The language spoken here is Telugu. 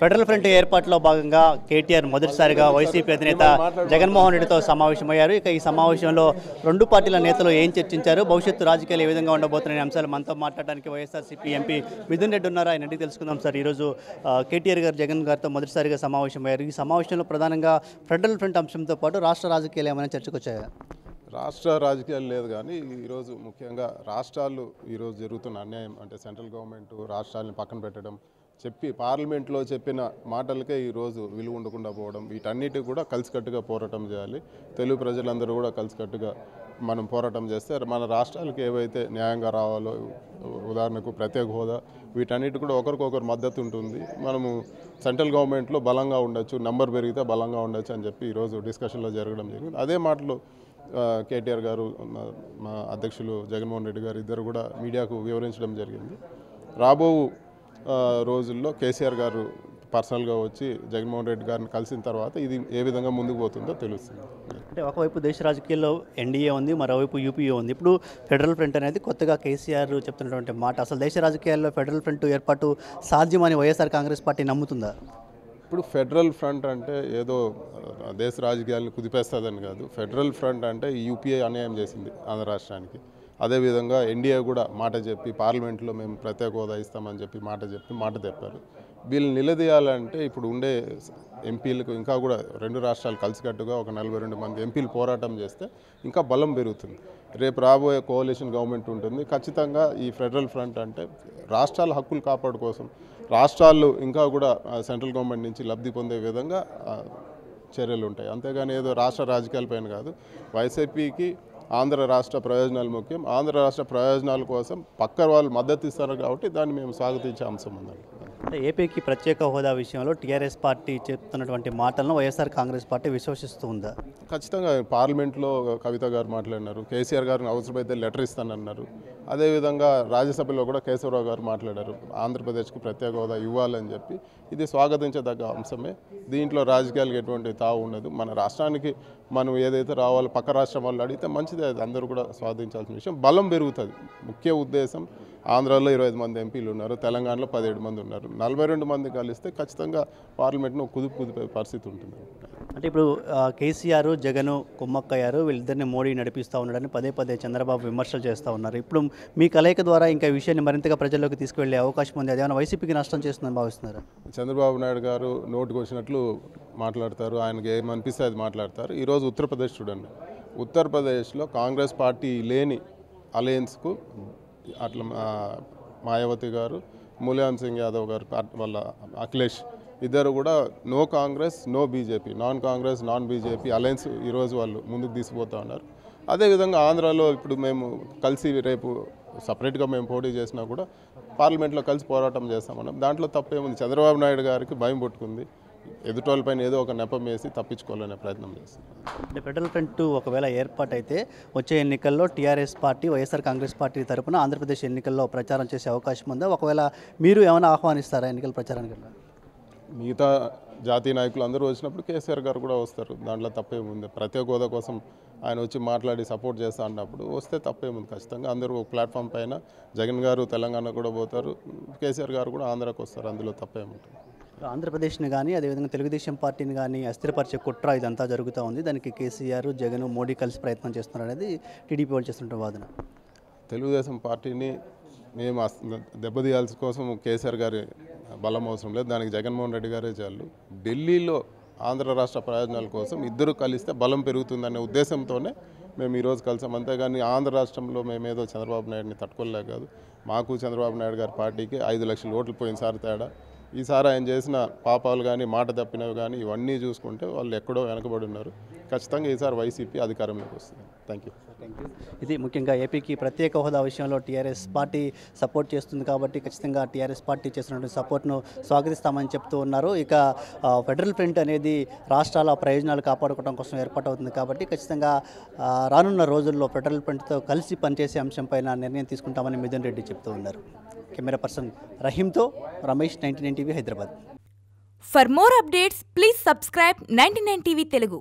ఫెడరల్ ఫ్రంట్ ఏర్పాటులో భాగంగా కేటీఆర్ మొదటిసారిగా వైసీపీ అధినేత జగన్మోహన్ రెడ్డితో సమావేశమయ్యారు. ఇక ఈ సమావేశంలో రెండు పార్టీల నేతలు ఏం చర్చించారు, భవిష్యత్తు రాజకీయాలు ఏ విధంగా ఉండబోతున్న అంశాలు మనతో మాట్లాడడానికి వైఎస్ఆర్సీపీ ఎంపీ మిథున్ రెడ్డి ఉన్నారు. ఆయన అడిగి తెలుసుకుందాం. సార్, ఈరోజు కేటీఆర్ గారు జగన్ గారితో మొదటిసారిగా సమావేశమయ్యారు. ఈ సమావేశంలో ప్రధానంగా ఫెడరల్ ఫ్రంట్ అంశంతో పాటు రాష్ట్ర రాజకీయాలు ఏమైనా చర్చకు వచ్చాయా? రాష్ట్ర రాజకీయాలు లేదు, కానీ ఈరోజు ముఖ్యంగా రాష్ట్రాలు ఈరోజు జరుగుతున్న అన్యాయం అంటే సెంట్రల్ గవర్నమెంట్ రాష్ట్రాలను పక్కన పెట్టడం, పార్లమెంట్లో చెప్పిన మాటలకే ఈరోజు విలువ ఉండకుండా పోవడం, వీటన్నిటి కూడా కలిసికట్టుగా పోరాటం చేయాలి. తెలుగు ప్రజలందరూ కూడా కలిసికట్టుగా మనం పోరాటం చేస్తే మన రాష్ట్రాలకు ఏవైతే న్యాయంగా రావాలో, ఉదాహరణకు ప్రత్యేక హోదా, వీటన్నిటి కూడా ఒకరికొకరు మద్దతు ఉంటుంది. మనము సెంట్రల్ గవర్నమెంట్లో బలంగా ఉండొచ్చు, నంబర్ పెరిగితే బలంగా ఉండొచ్చు అని చెప్పి ఈరోజు డిస్కషన్లో జరగడం జరిగింది. అదే మాటలు కేటీఆర్ గారు, మా అధ్యక్షులు జగన్మోహన్ రెడ్డి గారు ఇద్దరు కూడా మీడియాకు వివరించడం జరిగింది. రాబో రోజుల్లో కేసీఆర్ గారు పర్సనల్గా వచ్చి జగన్మోహన్ రెడ్డి గారిని కలిసిన తర్వాత ఇది ఏ విధంగా ముందుకు పోతుందో తెలుస్తుంది. అంటే ఒకవైపు దేశ రాజకీయాల్లో ఎన్డీఏ ఉంది, మరోవైపు యూపీఏ ఉంది. ఇప్పుడు ఫెడరల్ ఫ్రంట్ అనేది కొత్తగా కేసీఆర్ చెప్తున్నటువంటి మాట. అసలు దేశ రాజకీయాల్లో ఫెడరల్ ఫ్రంట్ ఏర్పాటు సాధ్యమని వైఎస్ఆర్ కాంగ్రెస్ పార్టీ నమ్ముతుందా? ఇప్పుడు ఫెడరల్ ఫ్రంట్ అంటే ఏదో దేశ రాజకీయాలను కుదిపేస్తుందని కాదు. ఫెడరల్ ఫ్రంట్ అంటే యూపీఏ అన్యాయం చేసింది ఆంధ్ర రాష్ట్రానికి. అదేవిధంగా ఎన్డీఏ కూడా మాట చెప్పి పార్లమెంట్లో మేము ప్రత్యేక హోదా ఇస్తామని చెప్పి మాట చెప్పారు. వీళ్ళు నిలదీయాలంటే ఇప్పుడు ఉండే ఎంపీలకు ఇంకా కూడా రెండు రాష్ట్రాలు కలిసికట్టుగా ఒక 42 మంది ఎంపీలు పోరాటం చేస్తే ఇంకా బలం పెరుగుతుంది. రేపు రాబోయే కోalition గవర్నమెంట్ ఉంటుంది. ఖచ్చితంగా ఈ ఫెడరల్ ఫ్రంట్ అంటే రాష్ట్రాల హక్కులు కాపాడు కోసం రాష్ట్రాలు ఇంకా కూడా సెంట్రల్ గవర్నమెంట్ నుంచి లబ్ధి పొందే విధంగా చర్యలు ఉంటాయి. అంతేగాని ఏదో రాష్ట్ర రాజకీయాలపైన కాదు. వైసీపీకి ఆంధ్ర రాష్ట్ర ప్రయోజనాలు ముఖ్యం. ఆంధ్ర రాష్ట్ర ప్రయోజనాల కోసం పక్క వాళ్ళు మద్దతు ఇస్తారు కాబట్టి దాన్ని మేము స్వాగతించే అంశం ఉందండి. అంటే ఏపీకి ప్రత్యేక హోదా విషయంలో టీఆర్ఎస్ పార్టీ చెప్తున్నటువంటి మాటలను వైఎస్ఆర్ కాంగ్రెస్ పార్టీ విశ్వసిస్తూ ఉందా? ఖచ్చితంగా పార్లమెంట్లో కవిత గారు మాట్లాడినారు, కేసీఆర్ గారిని అవసరమైతే లెటర్ ఇస్తానన్నారు. అదేవిధంగా రాజ్యసభలో కూడా కేశవరావు గారు మాట్లాడారు, ఆంధ్రప్రదేశ్కి ప్రత్యేక హోదా ఇవ్వాలని చెప్పి. ఇది స్వాగతించదగ్గ అంశమే. దీంట్లో రాజకీయాలకు ఎటువంటి తావు ఉండదు. మన రాష్ట్రానికి మనం ఏదైతే రావాలో పక్క రాష్ట్రం వాళ్ళు అడిగితే మంచిదే, అది అందరూ కూడా స్వాగతించాల్సిన విషయం. బలం పెరుగుతుంది. ముఖ్య ఉద్దేశం ఆంధ్రాలో 25 మంది ఎంపీలు ఉన్నారు, తెలంగాణలో 17 మంది ఉన్నారు. 42 మంది కలిస్తే ఖచ్చితంగా పార్లమెంట్ను కుదిపే పరిస్థితి ఉంటుంది. అంటే ఇప్పుడు కేసీఆర్ జగన్ కుమ్మక్కయ్యారు, వీళ్ళిద్దరిని మోడీ నడిపిస్తూ ఉన్నాడని పదే చంద్రబాబు విమర్శలు చేస్తూ ఉన్నారు. ఇప్పుడు మీ కలయిక ద్వారా ఇంకా విషయాన్ని మరింతగా ప్రజల్లోకి తీసుకువెళ్ళే అవకాశం ఉంది. అదేమైనా వైసీపీకి నష్టం చేస్తుందని భావిస్తున్నారు? చంద్రబాబు నాయుడు గారు నోటుకు వచ్చినట్లు మాట్లాడతారు, ఆయనకి ఏమనిపిస్తే అది మాట్లాడతారు. ఈరోజు ఉత్తరప్రదేశ్ చూడండి. ఉత్తరప్రదేశ్లో కాంగ్రెస్ పార్టీ లేని అలయన్స్కు అట్లా మాయావతి గారు, ములాయం సింగ్ యాదవ్ గారు వాళ్ళ అఖిలేష్ ఇద్దరు కూడా no Congress no BJP, non Congress non BJP alliance ఈరోజు వాళ్ళు ముందుకు తీసుకుపోతూ ఉన్నారు. అదేవిధంగా ఆంధ్రాలో ఇప్పుడు మేము కలిసి రేపు సపరేట్గా మేము పోటీ చేసినా కూడా పార్లమెంట్లో కలిసి పోరాటం చేస్తామన్నాం. దాంట్లో తప్పేముంది? చంద్రబాబు నాయుడు గారికి భయం పుట్టుకుంది, ఎదుటోళ్ళపైన ఏదో ఒక నెపం వేసి తప్పించుకోవాలనే ప్రయత్నం చేస్తుంది. అంటే ఫెడరల్ ఫ్రంట్ ఒకవేళ ఏర్పాటైతే వచ్చే ఎన్నికల్లో TRS party YSR Congress party తరపున ఆంధ్రప్రదేశ్ ఎన్నికల్లో ప్రచారం చేసే అవకాశం ఉందా? ఒకవేళ మీరు ఏమైనా ఆహ్వానిస్తారా ఎన్నికల ప్రచారానికి? మిగతా జాతీయ నాయకులు అందరూ వచ్చినప్పుడు కేసీఆర్ గారు కూడా వస్తారు, దాంట్లో తప్పేముంది? ప్రత్యేక హోదా కోసం ఆయన వచ్చి మాట్లాడి సపోర్ట్ చేస్తా అన్నప్పుడు వస్తే తప్పేముంది? ఖచ్చితంగా అందరూ ఒక ప్లాట్ఫామ్ పైన జగన్ గారు తెలంగాణ కూడా పోతారు, కేసీఆర్ గారు కూడా ఆంధ్రాకి వస్తారు, అందులో తప్పేముంటుంది? ఆంధ్రప్రదేశ్ని కానీ అదేవిధంగా తెలుగుదేశం పార్టీని కానీ అస్థిరపరిచే కుట్ర ఇదంతా జరుగుతూ ఉంది. దానికి కేసీఆర్ జగన్ మోడీ కలిసి ప్రయత్నం చేస్తున్నారు అనేది టీడీపీ వాళ్ళు చేస్తున్న వాదన. తెలుగుదేశం పార్టీని మేము దెబ్బతీయాల్సిన కోసం కేసీఆర్ గారి బలం అవసరం లేదు, దానికి జగన్మోహన్ రెడ్డి గారే చాలు. ఢిల్లీలో ఆంధ్ర రాష్ట్ర ప్రయోజనాల కోసం ఇద్దరు కలిస్తే బలం పెరుగుతుందనే ఉద్దేశంతోనే మేము ఈరోజు కలిసాం. అంతేగాని ఆంధ్ర రాష్ట్రంలో మేమేదో చంద్రబాబు నాయుడిని తట్టుకోలేక కాదు. మాకు చంద్రబాబు నాయుడు గారి పార్టీకి 5 లక్షల ఓట్లు పోయినసారి తేడా. ఈసారి ఆయన చేసిన పాపాలు కానీ మాట తప్పినవి కానీ ఇవన్నీ చూసుకుంటే వాళ్ళు ఎక్కడో వెనకబడి ఉన్నారు. ఖచ్చితంగా ఈసారి వైసీపీ అధికారంలోకి వస్తుంది. Thank you. ఇది ముఖ్యంగా ఏపీకి ప్రత్యేక హోదా విషయంలో టీఆర్ఎస్ పార్టీ సపోర్ట్ చేస్తుంది కాబట్టి ఖచ్చితంగా టీఆర్ఎస్ పార్టీ చేసినటువంటి సపోర్ట్ను స్వాగతిస్తామని చెప్తూ ఉన్నారు. ఇక ఫెడరల్ ఫ్రంట్ అనేది రాష్ట్రాల ప్రయోజనాలు కాపాడుకోవడం కోసం ఏర్పాటవుతుంది కాబట్టి ఖచ్చితంగా రానున్న రోజుల్లో ఫెడరల్ ఫ్రంట్తో కలిసి పనిచేసే అంశంపైన నిర్ణయం తీసుకుంటామని మిథున్ రెడ్డి చెప్తూ ఉన్నారు. కెమెరా పర్సన్ రహీంతో Ramesh, 99 TV, Hyderabad. For more updates, please subscribe 99 TV Telugu.